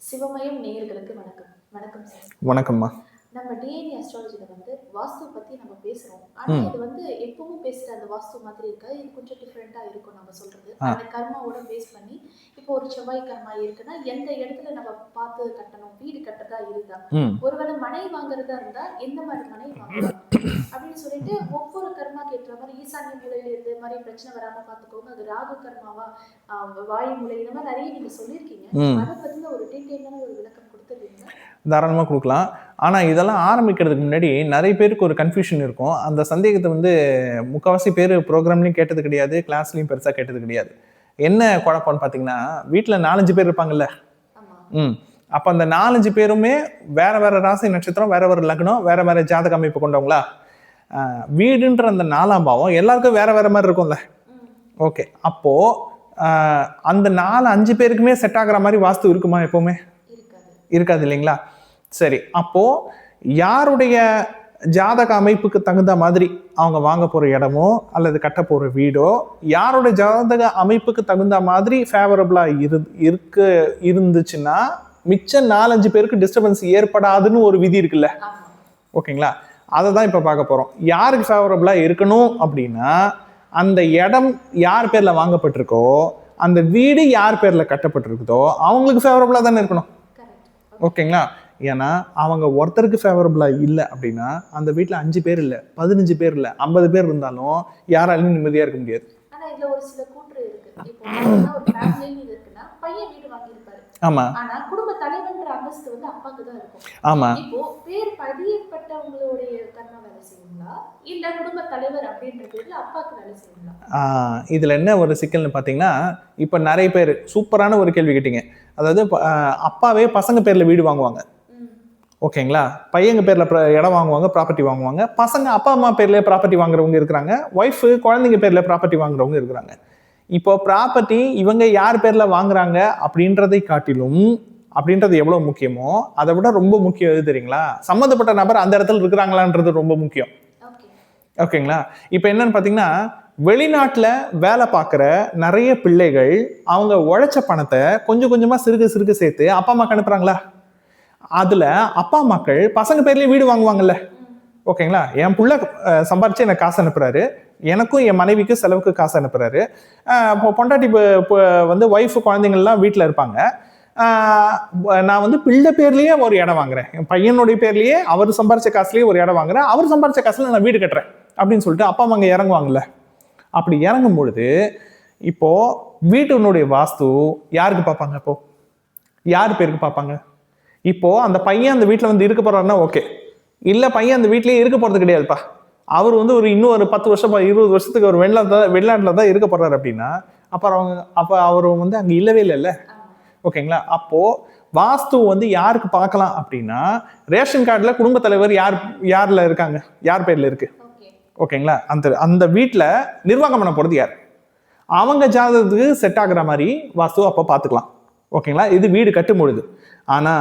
சிவமயம் நேயர்களுக்கு வணக்கம். வணக்கம் சார். வணக்கம்மா. நம்ம டிஎன்ஏ அஸ்ட்ராலஜில வாஸ்து பத்தி நம்ம பேசுறோம். ஆனா இது எப்பவும் பேசுற அந்த வாஸ்து மாதிரி இருக்காது. இது கொஞ்சம் டிஃபரெண்டா இருக்கும் நம்ம சொல்றது. அந்த கர்மாவோட பேஸ் பண்ணி இப்போ ஒரு செவ்வாய் கர்மா இருக்குன்னா எந்த இடத்துல நம்ம பார்த்து கட்டணும், வீடு கட்டதா இருந்தா, ஒருவேளை மனை வாங்குறதா இருந்தா எந்த மாதிரி மனை வாங்கலாம் அப்படின்னு சொல்லிட்டு ஒவ்வொரு கர்மாக்கு ஏற்ற மாதிரி ஈசான்ய மூலையில இருந்து மாதிரி பிரச்சனை வராம பாத்துக்கோங்க. அது ராகு கர்மாவா, வாயு மூலை, இந்த மாதிரி நிறைய நீங்க சொல்லியிருக்கீங்க. அதை பத்தின ஒரு டீட்டெயிலான ஒரு விளக்கம் கொடுத்துருக்கீங்க. தாராளமாக கொடுக்கலாம். ஆனால் இதெல்லாம் ஆரம்பிக்கிறதுக்கு முன்னாடி நிறைய பேருக்கு ஒரு கன்ஃபியூஷன் இருக்கும். அந்த சந்தேகத்தை முக்கால்வாசி பேர் ப்ரோக்ராம்லையும் கேட்டது கிடையாது, கிளாஸ்லையும் பெருசாக கேட்டது கிடையாது. என்ன குழப்பம்னு பார்த்தீங்கன்னா, வீட்டில் 4-5 பேர் இருப்பாங்கல்ல. அப்போ அந்த 4-5 பேருமே வேற வேற ராசி நட்சத்திரம், வேற வேற லக்னம், வேற வேற ஜாதக அமைப்பு கொண்டவங்களா. வீடுன்ற அந்த 4ஆம் பாவம் எல்லாருக்கும் வேற வேற மாதிரி இருக்கும்ல. ஓகே, அப்போ அந்த 4-5 பேருக்குமே செட் ஆகிற மாதிரி வாஸ்து இருக்குமா? எப்பவுமே இருக்காது இல்லைங்களா? சரி, அப்போ யாருடைய ஜாதக அமைப்புக்கு தகுந்த மாதிரி அவங்க வாங்க போற இடமோ அல்லது கட்ட போற வீடோ, யாருடைய ஜாதக அமைப்புக்கு தகுந்த மாதிரி ஃபேவரபிளா இருந்துச்சுன்னா மிச்சம் 4-5 பேருக்கு டிஸ்டர்பன்ஸ் ஏற்படாதுன்னு ஒரு விதி இருக்குல்ல. ஓகேங்களா? அதை தான் இப்போ பார்க்க போறோம். யாருக்கு ஃபேவரபிளா இருக்கணும் அப்படின்னா, அந்த இடம் யார் பேர்ல வாங்கப்பட்டிருக்கோ, அந்த வீடு யார் பேர்ல கட்டப்பட்டிருக்குதோ அவங்களுக்கு ஃபேவரபிளா தானே இருக்கணும். ஓகேங்களா? ஏன்னா அவங்க ஒருத்தருக்கு ஃபேவரபிளா இல்லை அப்படின்னா அந்த வீட்டில் 5 பேர் இல்லை, 15 பேர் இல்லை, 50 பேர் இருந்தாலும் யாராலையும் நிம்மதியா இருக்க முடியாது. ஆனா இதுல ஒரு சில கூற்று இருக்கு. இப்போ ஒரு ஃபேமிலி இருக்குன்னா பையன் வீடு வாங்கியிருப்பாரு. ஆமா. ஆனா குடும்ப தலைவன்ற அந்தஸ்து அப்பாக்கு தான் இருக்கும். ஆமா. இப்போ பேர் பதியப்பட்டவங்களுடைய கர்மா வேலை செய்யுங்களா, இல்ல குடும்ப தலைவர் அப்படின்ற பேர்ல அப்பாக்கு வேலை செய்யுங்களா? இதுல என்ன ஒரு சிக்கல்னு பாத்தீங்கன்னா, இப்ப நிறைய பேர் சூப்பரான ஒரு கேள்வி கேட்டீங்க. அதாவது அப்பாவே பசங்க பேர்ல வீடு வாங்குவாங்க. ஓகேங்களா? பையங்க பேர்ல இடம் வாங்குவாங்க, ப்ராப்பர்ட்டி வாங்குவாங்க. பசங்க அப்பா அம்மா பேர்ல ப்ராப்பர்ட்டி வாங்குறவங்க இருக்கிறாங்க. ஒய்ஃப் குழந்தைங்க பேர்ல ப்ராப்பர்ட்டி வாங்குறவங்க இருக்கிறாங்க. இப்போ ப்ராப்பர்ட்டி இவங்க யார் பேர்ல வாங்குறாங்க அப்படின்றதை காட்டிலும், அப்படின்றது எவ்வளவு முக்கியமோ அதை விட ரொம்ப முக்கியம் எது தெரியுங்களா? சம்மந்தப்பட்ட நபர் அந்த இடத்துல இருக்கிறாங்களான்றது ரொம்ப முக்கியம். ஓகேங்களா? இப்போ என்னன்னு பாத்தீங்கன்னா, வெளிநாட்டுல வேலை பார்க்குற நிறைய பிள்ளைகள் அவங்க உழைச்ச பணத்தை கொஞ்சம் கொஞ்சமா சிறுக சேர்த்து அப்பா அம்மாக்கு அனுப்புறாங்களா? அதுல அப்பா அம்மாக்கள் பசங்க பேர்லயே வீடு வாங்குவாங்கல்ல. ஓகேங்களா? என் புள்ள சம்பாரிச்சு எனக்கு காசு அனுப்புறாரு, எனக்கும் என் மனைவிக்கும் செலவுக்கு காசு அனுப்புறாரு. பொண்டாட்டி ஒய்ஃப் குழந்தைங்கள்லாம் வீட்டில் இருப்பாங்க. நான் பிள்ளை பேர்லயே ஒரு இடம் வாங்குறேன், என் பையனுடைய பேர்லயே அவர் சம்பாரிச்ச காசுலயே ஒரு இடம் வாங்குறேன், அவர் சம்பாரிச்ச காசுல நான் வீடு கட்டுறேன் அப்படின்னு சொல்லிட்டு அப்பா அம்மா அங்க இறங்குவாங்கல்ல. அப்படி இறங்கும் பொழுது இப்போ வீட்டினுடைய வாஸ்து யாருக்கு பார்ப்பாங்க? இப்போ யார் பேருக்கு பார்ப்பாங்க? இப்போ அந்த பையன் அந்த வீட்டில் இருக்க போறாருன்னா ஓகே, இல்லை பையன் அந்த வீட்லயே இருக்க போறது கிடையாதுப்பா, அவர் இன்னும் ஒரு 10 வருஷம் 20 வருஷத்துக்கு ஒரு வெளிநாட்டில் தான் இருக்க போறாரு அப்படின்னா அப்போ அவர் அங்கே இல்லவே இல்லைல்ல. ஓகேங்களா? அப்போ வாஸ்து யாருக்கு பார்க்கலாம் அப்படின்னா, ரேஷன் கார்டுல குடும்ப தலைவர் யார்ல இருக்காங்க, யார் பேர்ல இருக்கு. ஓகேங்களா? அந்த வீட்டில் நிர்வாகம் பண்ண போறது யார், அவங்க ஜாதகத்துக்கு செட் ஆகுற மாதிரி வாஸ்து அப்போ பார்த்துக்கலாம். ஓகேங்களா? இது வீடு கட்டும் பொழுது. ஆனா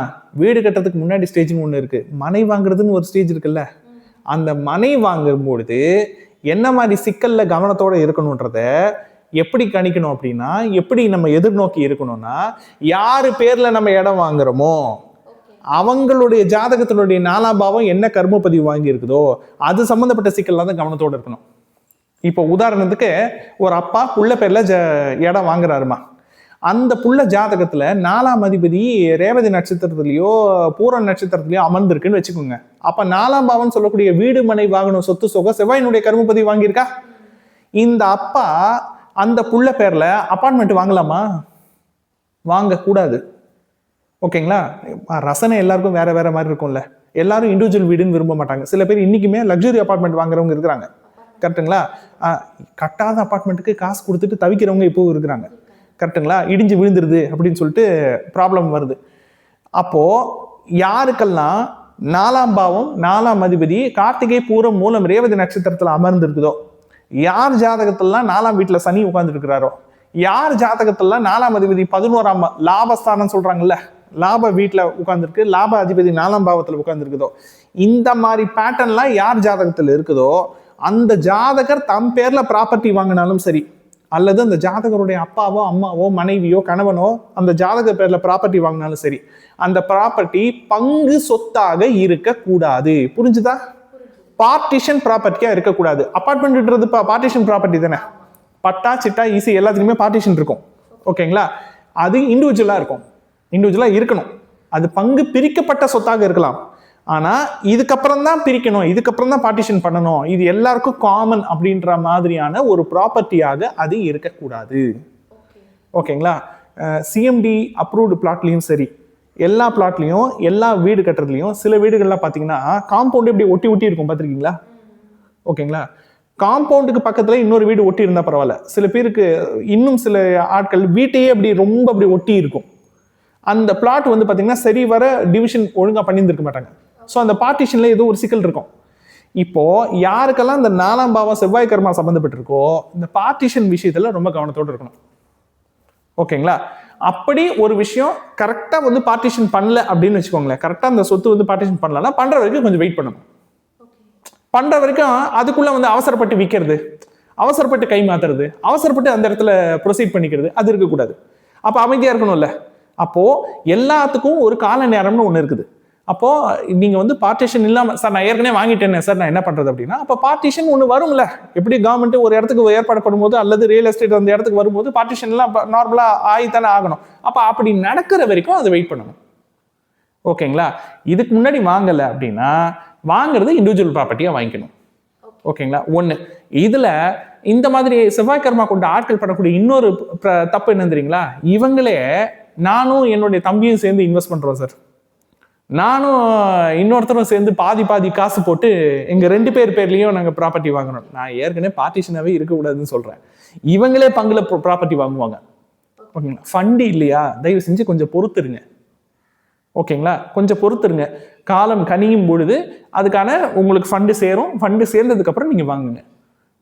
வீடு கட்டுறதுக்கு முன்னாடி ஸ்டேஜ்னு ஒண்ணு இருக்கு, மனை வாங்குறதுன்னு ஒரு ஸ்டேஜ் இருக்குல்ல. அந்த மனை வாங்கும் பொழுது என்ன மாதிரி சிக்கல்ல கவனத்தோட இருக்கணும்ன்றத எப்படி கணிக்கணும் அப்படின்னா, எப்படி நம்ம எதிர்நோக்கி இருக்கணும்னா, யாரு பேர்ல நம்ம இடம் வாங்குறோமோ அவங்களுடைய ஜாதகத்தினுடைய 4ஆம் பாவம் என்ன கர்ம பதிவு வாங்கி இருக்குதோ அது சம்பந்தப்பட்ட சிக்கல்ல தான் கவனத்தோட இருக்கணும். இப்போ உதாரணத்துக்கு ஒரு அப்பா புள்ள பேர்ல இடம் வாங்குறாருமா, அந்த புள்ள ஜாதகத்துல 4ஆம் அதிபதி ரேவதி நட்சத்திரத்திலயோ பூர நட்சத்திரத்திலயோ அமர்ந்திருக்குன்னு வச்சுக்கோங்க. அப்ப 4ஆம் பாவம் சொல்லக்கூடிய வீடு மனை வாகனம் சொத்து சொக செவ்வாயினுடைய கர்மபதி வாங்கியிருக்கா. இந்த அப்பா அந்த புள்ள பேர்ல அபார்ட்மெண்ட் வாங்கலாமா? வாங்க கூடாது. ஓகேங்களா? ரசனை எல்லாருக்கும் வேற வேற மாதிரி இருக்கும்ல. எல்லாரும் இண்டிவிஜுவல் வீடுன்னு விரும்ப மாட்டாங்க. சில பேர் இன்னைக்குமே லக்ஸுரி அபார்ட்மெண்ட் வாங்குறவங்க இருக்கிறாங்க. கரெக்டுங்களா? கட்டாத அபார்ட்மெண்ட்டுக்கு காசு கொடுத்துட்டு தவிக்கிறவங்க இப்போ இருக்கிறாங்க. கரெக்டுங்களா? இடிஞ்சு விழுந்துருது அப்படின்னு சொல்லிட்டு ப்ராப்ளம் வருது. அப்போ யாருக்கெல்லாம் 4ஆம் பாவம் 4ஆம் அதிபதி கார்த்திகை பூரம் மூலம் ரேவதி நட்சத்திரத்துல அமர்ந்து இருக்குதோ, யார் ஜாதகத்திலாம் 4ஆம் வீட்டுல சனி உட்கார்ந்து இருக்கிறாரோ, யார் ஜாதகத்திலாம் 4ஆம் அதிபதி 11ஆம் லாபஸ்தானம் சொல்றாங்கல்ல, லாப வீட்டுல உட்கார்ந்துருக்கு, லாப அதிபதி 4ஆம் பாவத்துல உட்கார்ந்து இருக்குதோ, இந்த மாதிரி பேட்டர்ன்லாம் யார் ஜாதகத்துல இருக்குதோ அந்த ஜாதகர் தம் பேர்ல ப்ராப்பர்ட்டி வாங்கினாலும் சரி, அல்லது அந்த ஜாதகருடைய அப்பாவோ அம்மாவோ மனைவியோ கணவனோ அந்த ஜாதக பேர்ல ப்ராப்பர்ட்டி வாங்கினாலும் சரி, அந்த ப்ராப்பர்ட்டி பங்கு சொத்தாக இருக்கக்கூடாது. புரிஞ்சுதா? பார்ட்டிஷன் ப்ராப்பர்ட்டியா இருக்கக்கூடாது. அபார்ட்மெண்ட்ன்றது பார்ட்டிஷன் ப்ராப்பர்ட்டி தானே. பட்டா சிட்டா ஈஸி எல்லாத்துக்குமே பார்ட்டிஷன் இருக்கும். ஓகேங்களா? அது இண்டிவிஜுவலா இருக்கும், இண்டிவிஜுவலா இருக்கணும். அது பங்கு பிரிக்கப்பட்ட சொத்தாக இருக்கலாம். ஆனா இதுக்கப்புறம் தான் பிரிக்கணும், இதுக்கப்புறம் தான் பார்ட்டிஷன் பண்ணணும், இது எல்லாருக்கும் காமன் அப்படின்ற மாதிரியான ஒரு ப்ராப்பர்ட்டியாக அது இருக்கக்கூடாது. ஓகேங்களா? சிஎம்டி அப்ரூவ்டு பிளாட்லையும் சரி, எல்லா பிளாட்லையும் எல்லா வீடு கட்டுறதுலையும் சில வீடுகள்லாம் பார்த்தீங்கன்னா காம்பவுண்ட் இப்படி ஒட்டி ஒட்டி இருக்கும், பார்த்துருக்கீங்களா? ஓகேங்களா? காம்பவுண்டுக்கு பக்கத்துல இன்னொரு வீடு ஒட்டி இருந்தா பரவாயில்ல. சில பேருக்கு இன்னும் சில ஆட்கள் வீட்டையே அப்படி ஒட்டி இருக்கும். அந்த பிளாட் வந்து பார்த்தீங்கன்னா சரி வர டிவிஷன் ஒழுங்காக பண்ணியிருந்திருக்க மாட்டாங்க. ஸோ அந்த பார்ட்டிஷன்ல ஏதோ ஒரு சிக்கல் இருக்கும். இப்போ யாருக்கெல்லாம் இந்த 4ஆம் பாவம் செவ்வாய் கர்மா சம்பந்தப்பட்டிருக்கோ இந்த பார்ட்டிஷன் விஷயத்துல ரொம்ப கவனத்தோடு இருக்கணும். ஓகேங்களா? அப்படி ஒரு விஷயம் கரெக்டா வந்து பார்ட்டிஷன் பண்ணல அப்படின்னு வச்சுக்கோங்களேன், கரெக்டா அந்த சொத்து வந்து பார்ட்டிஷன் பண்ணலன்னா பண்ற வரைக்கும் கொஞ்சம் வெயிட் பண்ணணும். பண்ற வரைக்கும் அதுக்குள்ள வந்து அவசரப்பட்டு விற்கிறது, அவசரப்பட்டு கை மாத்துறது, அவசரப்பட்டு அந்த இடத்துல ப்ரொசீட் பண்ணிக்கிறது அது இருக்கக்கூடாது. அப்ப அமைதியா இருக்கணும்ல. அப்போ எல்லாத்துக்கும் ஒரு கால நேரம்னு ஒண்ணு இருக்குது. அப்போ நீங்க வந்து பார்ட்டிஷன் இல்லாம சார் நான் ஏற்கனவே வாங்கிட்டேனே சார் நான் என்ன பண்றது அப்படின்னா, அப்ப பார்ட்டிஷன் ஒண்ணு வரும்ல. எப்படி கவர்மெண்ட் ஒரு இடத்துக்கு ஏற்பாடு பண்ணும்போது அல்லது ரியல் எஸ்டேட் அந்த இடத்துக்கு வரும்போது பார்ட்டிஷன் எல்லாம் நார்மலா ஆகித்தானே ஆகணும். அப்ப அப்படி நடக்கிற வரைக்கும் அதை வெயிட் பண்ணணும். ஓகேங்களா? இதுக்கு முன்னாடி வாங்கல அப்படின்னா வாங்குறது இண்டிவிஜுவல் ப்ராப்பர்ட்டியா வாங்கிக்கணும். ஓகேங்களா? ஒண்ணு. இதுல இந்த மாதிரி செவ்வாய் கர்மா கொண்ட ஆட்கள் பண்ணக்கூடிய இன்னொரு தப்பு என்ன தெரியுங்களா? இவங்களே நானும் என்னுடைய தம்பியும் சேர்ந்து இன்வெஸ்ட் பண்றோம் சார், நானும் இன்னொருத்தரும் சேர்ந்து பாதி பாதி காசு போட்டு எங்க 2 பேர்லயும் நாங்க ப்ராப்பர்ட்டி வாங்கணும். நான் ஏற்கனவே பார்ட்டிஷனாவே இருக்கக்கூடாதுன்னு சொல்றேன். இவங்களே பங்குல ப்ராப்பர்ட்டி வாங்குவாங்க. ஓகேங்களா? ஃபண்டு இல்லையா? தயவு செஞ்சு கொஞ்சம் பொறுத்துருங்க. ஓகேங்களா? கொஞ்சம் பொறுத்துருங்க. காலம் கனியும் பொழுது அதுக்கான உங்களுக்கு ஃபண்டு சேரும். ஃபண்டு சேர்ந்ததுக்கு அப்புறம் நீங்க வாங்குங்க.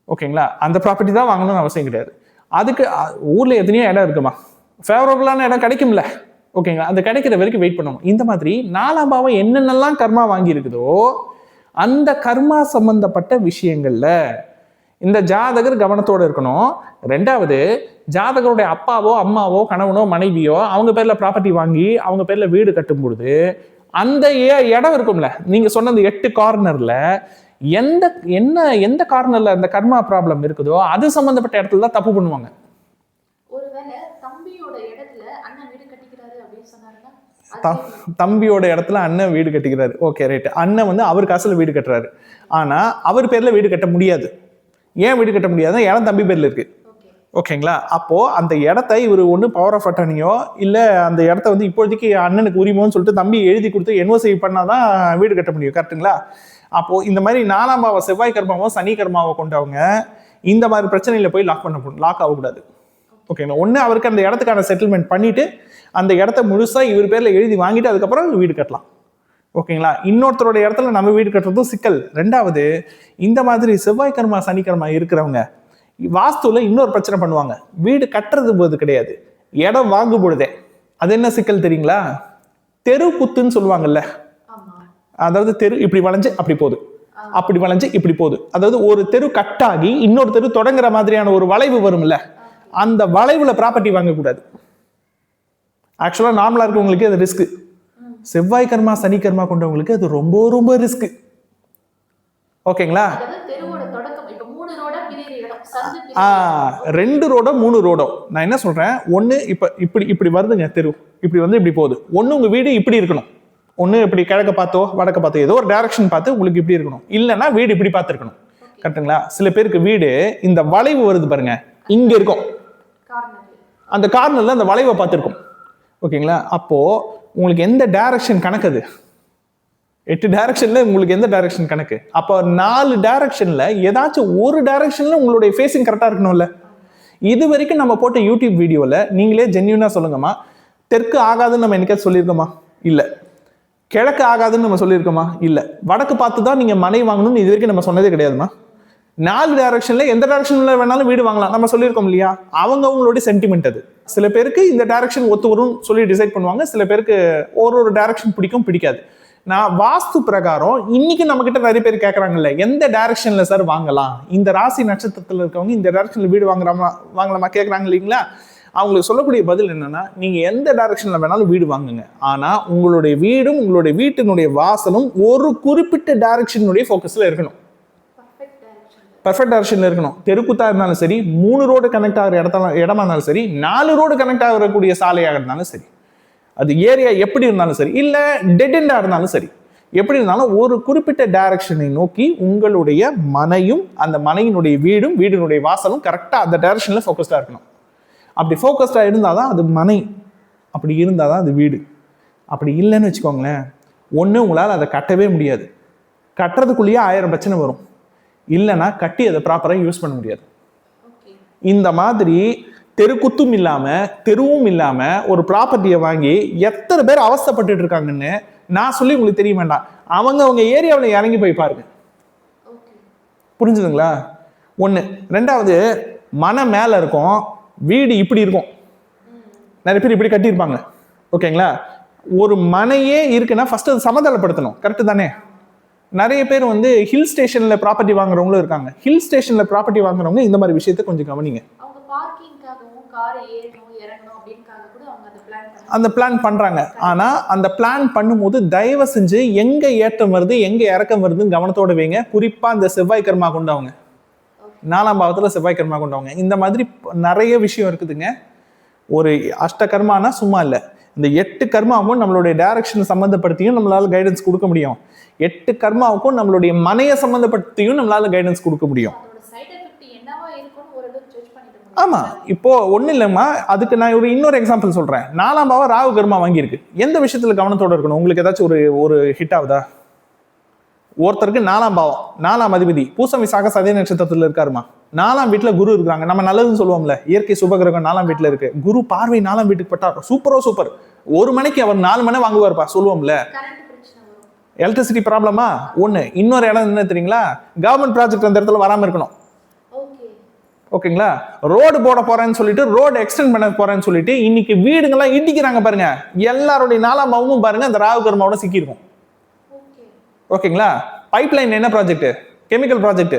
ஓகேங்களா? அந்த ப்ராப்பர்ட்டி தான் வாங்கணும்னு அவசியம் கிடையாது. அதுக்கு ஊர்ல எத்தனையோ இடம் இருக்குமா, ஃபேவரபிளான இடம் கிடைக்கும்ல. ஓகேங்களா? அந்த கிடைக்கிற வரைக்கும் வெயிட் பண்ணணும். இந்த மாதிரி 4ஆம் பாவம் என்னென்னலாம் கர்மா வாங்கி இருக்குதோ அந்த கர்மா சம்பந்தப்பட்ட விஷயங்கள்ல இந்த ஜாதகர் கவனத்தோடு இருக்கணும். 2வது, ஜாதகருடைய அப்பாவோ அம்மாவோ கணவனோ மனைவியோ அவங்க பேர்ல ப்ராப்பர்ட்டி வாங்கி அவங்க பேர்ல வீடு கட்டும் பொழுது அந்த இடம் இருக்கும்ல, நீங்க சொன்ன அந்த 8 கார்னர்ல எந்த கார்னர்ல அந்த கர்மா ப்ராப்ளம் இருக்குதோ அது சம்பந்தப்பட்ட இடத்துல தான் தப்பு பண்ணுவாங்க. தம்பியோட இடத்துல அண்ணன் வீடு கட்டிக்கிறாரு. Okay right. அண்ணன் வந்து அவர் காசுல வீடு கட்டுறாரு. ஆனா அவர் பேர்ல வீடு கட்ட முடியாது. ஏன் வீடு கட்ட முடியாது? இடம் தம்பி பேர்ல இருக்கு. ஓகேங்களா? அப்போ அந்த இடத்த இவர் ஒண்ணு பவர் ஆஃப் அட்டர்னியோ இல்ல அந்த இடத்த வந்து இப்போதைக்கு அண்ணனுக்கு உரிமைன்னு சொல்லிட்டு தம்பி எழுதி கொடுத்து என்ஓசி பண்ணாதான் வீடு கட்ட முடியும். கரெக்டுங்களா? அப்போ இந்த மாதிரி 4ஆம் பாவ செவ்வாய் கர்மாவோ சனி கர்மாவோ கொண்டவங்க இந்த மாதிரி பிரச்சனையில போய் லாக் ஆகக்கூடாது. ஓகேங்களா? ஒண்ணு அவருக்கு அந்த இடத்துக்கான செட்டில்மெண்ட் பண்ணிட்டு அந்த இடத்த முழுசா இவர் பேர்ல எழுதி வாங்கிட்டு அதுக்கப்புறம் வீடு கட்டலாம். ஓகேங்களா? இன்னொருத்தரோட இடத்துல நம்ம வீடு கட்டுறதும் சிக்கல். 2வது, இந்த மாதிரி செவ்வாய் கர்மா சனி கர்மா இருக்கிறவங்க வாஸ்துல இன்னொரு பிரச்சனை பண்ணுவாங்க. வீடு கட்டுறது போது கிடையாது, இடம் வாங்கும் பொழுதே. அது என்ன சிக்கல் தெரியுங்களா? தெரு குத்துன்னு சொல்லுவாங்கல்ல. அதாவது தெரு இப்படி வளைஞ்சு அப்படி போகுது, அப்படி வளைஞ்சு இப்படி போகுது. அதாவது ஒரு தெரு கட்டாகி இன்னொரு தெரு தொடங்குற மாதிரியான ஒரு வளைவு வரும்ல, அந்த வளைவுல ப்ராப்பர்ட்டி வாங்கக்கூடாது. ஆக்சுவலா நார்மலா இருக்கவங்களுக்கு அது ரிஸ்க். செவ்வாய் கர்மா சனி கர்மா கொண்டவங்களுக்கு அது ரொம்ப ரொம்ப ரிஸ்க். ஓகேங்களா? 2 ரோடோ 3 ரோடோ நான் என்ன சொல்றேன், ஒண்ணு இப்படி வருதுங்க தெரு, இப்படி வந்து இப்படி போகுது. ஒண்ணு உங்க வீடு இப்படி இருக்கணும், ஒண்ணு இப்படி கிழக்க பார்த்தோ வடக்க பார்த்தோ ஏதோ ஒரு டைரக்ஷன் பார்த்து உங்களுக்கு இப்படி இருக்கணும். இல்லைன்னா வீடு இப்படி பார்த்து இருக்கணும். கரெக்டுங்களா? சில பேருக்கு வீடு இந்த வளைவு வருது பாருங்க, இங்க இருக்கும், அந்த கார்னர்ல அந்த வளைவை பார்த்துருக்கும். ஓகேங்களா? அப்போ உங்களுக்கு எந்த டைரக்ஷன் கணக்கு? அது 8 டைரக்ஷன்ல உங்களுக்கு எந்த டைரக்ஷன் கணக்கு? அப்போ 4 டைரக்ஷன்ல ஏதாச்சும் ஒரு டைரக்ஷன்ல உங்களுடைய ஃபேஸிங் கரெக்டா இருக்கணும்ல. இது வரைக்கும் நம்ம போட்ட யூடியூப் வீடியோல நீங்களே ஜென்யூனா சொல்லுங்கம்மா, தெற்கு ஆகாதுன்னு நம்ம என்னைக்காவது சொல்லியிருக்கோமா? இல்ல. கிழக்கு ஆகாதுன்னு நம்ம சொல்லியிருக்கோமா? இல்ல. வடக்கு பார்த்து தான் நீங்க மனை வாங்கணும்னு இது வரைக்கும் நம்ம சொன்னதே கிடையாதுமா. 4 டைரக்ஷன்ல எந்த டைரக்ஷன்ல வேணாலும் வீடு வாங்கலாம் நம்ம சொல்லியிருக்கோம் இல்லையா? அவங்களுடைய சென்டிமெண்ட் அது. சில பேருக்கு இந்த டைரக்ஷன் ஒத்து வரும்னு சொல்லி டிசைட் பண்ணுவாங்க, சில பேருக்கு ஒரு டைரக்ஷன் பிடிக்காது. நான் வாஸ்து பிரகாரம் இன்னைக்கு நம்ம கிட்ட நிறைய பேர் கேட்கறாங்கல்ல, எந்த டைரக்ஷன்ல சார் வாங்கலாம், இந்த ராசி நட்சத்திரத்துல இருக்கவங்க இந்த டைரக்ஷன்ல வீடு வாங்கலாமா கேட்கறாங்க இல்லைங்களா? அவங்களுக்கு சொல்லக்கூடிய பதில் என்னன்னா, நீங்க எந்த டைரக்ஷன்ல வேணாலும் வீடு வாங்குங்க, ஆனா உங்களுடைய வீடும் உங்களுடைய வீட்டினுடைய வாசலும் ஒரு குறிப்பிட்ட டைரக்ஷனுடைய ஃபோக்கஸ்ல இருக்கணும். பர்ஃபெக்ட் டைரக்ஷன்ல இருக்கணும். தெருக்குத்தா இருந்தாலும் சரி, 3 ரோடு கனெக்ட் ஆகிற இடமா இருந்தாலும் சரி, 4 ரோடு கனெக்ட் ஆகக்கூடிய சாலையாக இருந்தாலும் சரி, அது ஏரியா எப்படி இருந்தாலும் சரி, இல்ல டெட் எண்டா இருந்தாலும் சரி, எப்படி இருந்தாலும் ஒரு குறிப்பிட்ட டைரக்ஷனை நோக்கி உங்களுடைய மனையும் அந்த மனையினுடைய வீடும் வீடினுடைய வாசலும் கரெக்டா அந்த டைரக்ஷன்ல ஃபோக்கஸ்டா இருக்கணும். அப்படி ஃபோக்கஸ்டா இருந்தாதான் அது மனை, அப்படி இருந்தாதான் அது வீடு. அப்படி இல்லைன்னு வச்சுக்கோங்களேன், ஒண்ணு உங்களால் அதை கட்டவே முடியாது, கட்டுறதுக்குள்ளேயே 1000 பிரச்சனை வரும், இல்லைன்னா கட்டி அதை ப்ராப்பராக யூஸ் பண்ண முடியாது. இந்த மாதிரி தெருக்குத்தும் இல்லாம தெருவும் இல்லாம ஒரு ப்ராப்பர்ட்டியை வாங்கி எத்தனை பேர் அவஸ்தைப்பட்டு இருக்காங்கன்னு நான் சொல்லி உங்களுக்கு தெரிய வேண்டாம். அவங்க ஏரியாவில் இறங்கி போய் பாருங்க, புரிஞ்சுதுங்களா? ஒண்ணு. ரெண்டாவது, மனை மேல இருக்கும், வீடு இப்படி இருக்கும். நிறைய பேர் இப்படி கட்டியிருப்பாங்க, ஓகேங்களா? ஒரு மனையே இருக்குன்னா ஃபர்ஸ்ட் அது சமதளப்படுத்தணும், கரெக்டு தானே? நிறைய பேர் வந்து ஹில் ஸ்டேஷன்ல ப்ராப்பர்ட்டி வாங்குறவங்களும் இருக்காங்க. ஹில் ஸ்டேஷன்ல ப்ராப்பர்ட்டி வாங்குறவங்க இந்த மாதிரி விஷயத்தை கொஞ்சம் கவனிங்க. அந்த பிளான் பண்றாங்க, ஆனா அந்த பிளான் பண்ணும்போது தயவு செஞ்சு எங்க ஏற்றம் வருது எங்க இறக்கம் வருதுன்னு கவனத்தோட வைங்க. குறிப்பா இந்த செவ்வாய் கர்மா கொண்டவங்க, 4ஆம் பாவத்துல செவ்வாய் கர்மா கொண்டவங்க, இந்த மாதிரி நிறைய விஷயம் இருக்குதுங்க. ஒரு அஷ்ட கர்மானா சும்மா இல்லை, இந்த 8 கர்மாவும் நம்மளுடைய டைரக்ஷன் சம்பந்தப்படுத்தியும் நம்மளால கைடன்ஸ் கொடுக்க முடியும். 8 கர்மாவுக்கும் நம்மளுடைய மனையை சம்பந்தப்படுத்தியும் நம்மளால கைடன்ஸ் கொடுக்க முடியும். ஆமா, இப்போ ஒண்ணு இல்லைம்மா, அதுக்கு நான் இன்னொரு எக்ஸாம்பிள் சொல்றேன். 4ஆம் பாவம் ராகு கர்மா வாங்கியிருக்கு, எந்த விஷயத்துல கவனத்தோட இருக்கணும்? உங்களுக்கு ஏதாச்சும் ஒரு ஹிட் ஆகுதா? ஒருத்தருக்கு 4ஆம் பாவம் 4ஆம் அதிபதி பூசம் விசாக சதய நட்சத்திரத்துல இருக்காருமா, 4ஆம் வீட்டுல குரு இருக்காங்க. நம்ம நல்லதுன்னு சொல்லுவோம்ல, இயற்கை சுபகிரகம் 4ஆம் வீட்டுல இருக்கு, குரு பார்வை 4ஆம் வீட்டுக்கு பட்டா சூப்பர். 1 மணிக்கு அவர் 4 மணி வாங்குவார்ப்பா சொல்லுவோம்ல. எலக்ட்ரிசிட்டி ப்ராப்ளமா ஒண்ணு. இன்னொரு இடம் என்ன தெரியுங்களா? கவர்மெண்ட் ப்ராஜெக்ட் அந்த இடத்துல வராம இருக்கணும், ஓகேங்களா? ரோடு போட போறேன்னு சொல்லிட்டு, ரோடு எக்ஸ்டெண்ட் பண்ண போறேன்னு சொல்லிட்டு இன்னைக்கு வீடுங்கெல்லாம் இடிக்கிறாங்க பாருங்க. எல்லாருடைய 4ஆம் பாவமும் பாருங்க அந்த ராகு கர்மாவோட சிக்கியிருக்கும், ஓகேங்களா? பைப்லைன் என்ன project? Chemical project,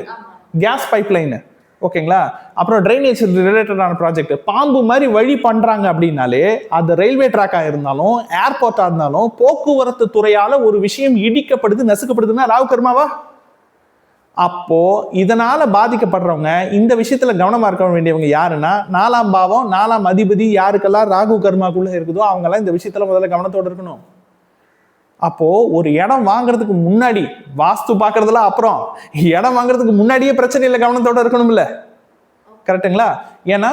case pipeline, ஓகேங்களா? அப்புறம் ட்ரைனேஜ் ரிலேட்டடான ப்ராஜெக்ட். பாம்பு மாதிரி வழி பண்றாங்க அப்படின்னாலே அது ரயில்வே ட்ராக்கா இருந்தாலும் ஏர்போர்ட்டா இருந்தாலும் போக்குவரத்து துறையால ஒரு விஷயம் இடிக்கப்படுது நசுக்கப்படுதுன்னா ராகு கர்மாவா? அப்போ இதனால பாதிக்கப்படுறவங்க இந்த விஷயத்துல கவனமா இருக்க வேண்டியவங்க யாருன்னா, 4ஆம் பாவம் 4ஆம் அதிபதி யாருக்கெல்லாம் ராகு கர்மாக்குள்ள இருக்குதோ அவங்க எல்லாம் இந்த விஷயத்துல முதல்ல கவனத்தோட இருக்கணும். அப்போ ஒரு இடம் வாங்குறதுக்கு முன்னாடி, வாஸ்து பாக்குறதுல அப்புறம், இடம் வாங்குறதுக்கு முன்னாடியே பிரச்சனை இல்லை, கவனத்தோட இருக்கணும்ல, கரெக்டுங்களா? ஏன்னா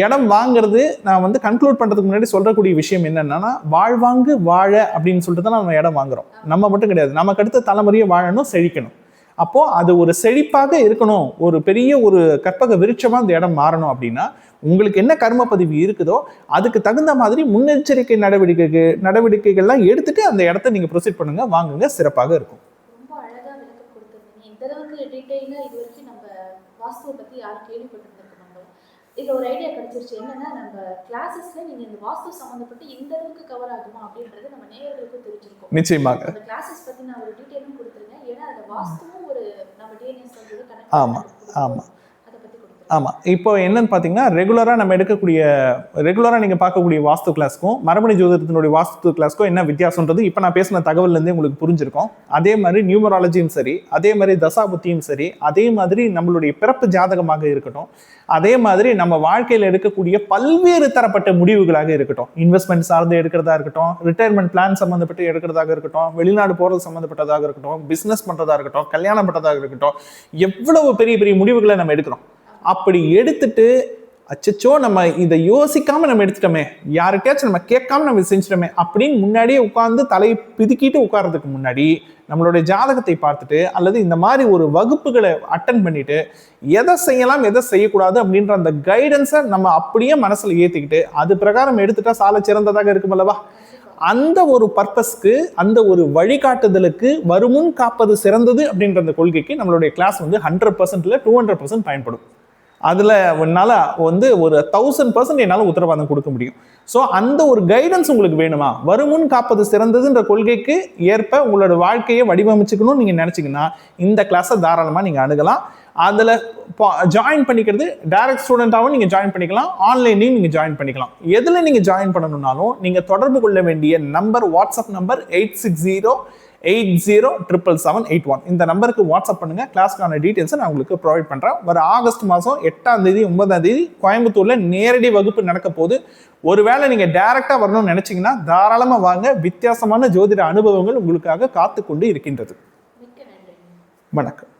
இடம் வாங்குறது நான் வந்து கன்க்ளூட் பண்றதுக்கு முன்னாடி சொல்றக்கூடிய விஷயம் என்னன்னா, வாழ்வாங்கு வாழ அப்படின்னு சொல்லிட்டு தான் நம்ம இடம் வாங்குறோம். நம்ம மட்டும் கிடையாது, நமக்கு அடுத்த தலைமுறையை வாழணும், செழிக்கணும். அப்போ அது ஒரு செழிப்பாக இருக்கணும், ஒரு பெரிய ஒரு கற்பக விருட்சமா அந்த இடம் மாறணும் அப்படின்னா உங்களுக்கு என்ன கர்ம பதிவு இருக்குதோ அதுக்கு தகுந்த மாதிரி முன்னெச்சரிக்கை நடவடிக்கைகள்லாம் எடுத்துட்டு அந்த இடத்த நீங்க ப்ரொசீட் பண்ணுங்க, வாங்குங்க, சிறப்பாக இருக்கும். ரொம்ப அழகா விளக்கம் கொடுத்துருந்தீங்க. இந்த அளவுக்கு டீடைலா இது வரைக்கும் நம்ம வாஸ்துவை பத்தி யாரும் கேள்விப்பட்டிருந்திருக்க மாட்டோம். இதுல ஒரு ஐடியா கிடைச்சிருச்சு. என்னன்னா, நம்ம கிளாஸஸ்ல நீங்க இந்த வாஸ்து சம்பந்தப்பட்டு இந்த அளவுக்கு கவர் ஆகுமா அப்படின்றது நம்ம நேயர்களுக்கும் தெரிஞ்சிருக்கோம். நிச்சயமாக அந்த கிளாஸஸ் பத்தி நான் ஒரு டீடைலும் கொடுத்துருங்க. ஏன்னா அந்த வாஸ்துவும் ஒரு நம்ம டிஎன்எஸ் வந்து கனெக்ட். ஆமா. இப்போ என்னன்னு பார்த்தீங்கன்னா, ரெகுலராக நீங்கள் பார்க்கக்கூடிய வாஸ்து கிளாஸ்க்கும் மரபணு ஜோதிடத்தினுடைய வாஸ்து கிளாஸ்க்கும் என்ன வித்தியாசம்ன்றது இப்போ நான் பேசின தகவல்லேருந்தே உங்களுக்கு புரிஞ்சிருக்கும். அதே மாதிரி நியூமராலஜியும் சரி, அதே மாதிரி தசாபுத்தியும் சரி, அதே மாதிரி நம்மளுடைய பிறப்பு ஜாதகமாக இருக்கட்டும், அதே மாதிரி நம்ம வாழ்க்கையில் எடுக்கக்கூடிய பல்வேறு தரப்பட்ட முடிவுகளாக இருக்கட்டும், இன்வெஸ்ட்மெண்ட் சார்ந்து எடுக்கிறதா இருக்கட்டும், ரிட்டையர்மெண்ட் பிளான் சம்மந்தப்பட்டு எடுக்கிறதாக இருக்கட்டும், வெளிநாடு போகிறது சம்மந்தப்பட்டதாக இருக்கட்டும், பிஸ்னஸ் பண்ணுறதா இருக்கட்டும், கல்யாணம் பண்ணுறதாக இருக்கட்டும், எவ்வளவு பெரிய பெரிய முடிவுகளை நம்ம எடுக்கிறோம். அப்படி எடுத்துட்டு அச்சச்சோ நம்ம இதை யோசிக்காம நம்ம எடுத்துட்டோமே, யாருக்காச்சும் நம்ம கேட்காம நம்ம செஞ்சிட்டோமே அப்படின்னு முன்னாடியே உட்கார்ந்து தலையை பிதுக்கிட்டு உட்கார்றதுக்கு முன்னாடி நம்மளுடைய ஜாதகத்தை பார்த்துட்டு அல்லது இந்த மாதிரி ஒரு வகுப்புகளை அட்டன் பண்ணிட்டு எதை செய்யலாம் எதை செய்யக்கூடாது அப்படின்ற அந்த கைடன்ஸை நம்ம அப்படியே மனசுல ஏத்திக்கிட்டு அது பிரகாரம் எடுத்துட்டா சால சிறந்ததாக இருக்கும் அல்லவா? அந்த ஒரு பர்பஸ்க்கு, அந்த ஒரு வழிகாட்டுதலுக்கு வருமுன் காப்பது சிறந்தது அப்படின்ற அந்த கொள்கைக்கு நம்மளுடைய கிளாஸ் வந்து 100%ல 200% பயன்படும். அதில் என்னால் வந்து ஒரு 1000% என்னால் உத்தரவாதம் கொடுக்க முடியும். ஸோ அந்த ஒரு கைடன்ஸ் உங்களுக்கு வேணுமா? வருமுன் காப்பது சிறந்ததுன்ற கொள்கைக்கு ஏற்ப உங்களோட வாழ்க்கையை வடிவமைச்சுக்கணும்னு நீங்கள் நினச்சிங்கன்னா இந்த கிளாஸை தாராளமாக நீங்கள் அணுகலாம். அதில் ஜாயின் பண்ணிக்கிறது டைரக்ட் ஸ்டூடெண்ட்டாகவும் நீங்கள் ஜாயின் பண்ணிக்கலாம், ஆன்லைன்லையும் நீங்கள் ஜாயின் பண்ணிக்கலாம். எதில் நீங்கள் ஜாயின் பண்ணணும்னாலும் நீங்கள் தொடர்பு கொள்ள வேண்டிய நம்பர், வாட்ஸ்அப் நம்பர் 8608077781. இந்த நம்பருக்கு வாட்ஸ்அப் பண்ணுங்க. கிளாஸ்க்கான டீட்டெயில்ஸை நான் உங்களுக்கு ப்ரொவைட் பண்ணுறேன். வர ஆகஸ்ட் மாதம் 8ஆம் தேதி 9ஆம் தேதி கோயம்புத்தூரில் நேரடி வகுப்பு நடக்க போகுது. ஒருவேளை நீங்கள் டைரக்டாக வரணும்னு நினச்சிங்கன்னா தாராளமாக வாங்க. வித்தியாசமான ஜோதிட அனுபவங்கள் உங்களுக்காக காத்து கொண்டு இருக்கின்றது. வணக்கம்.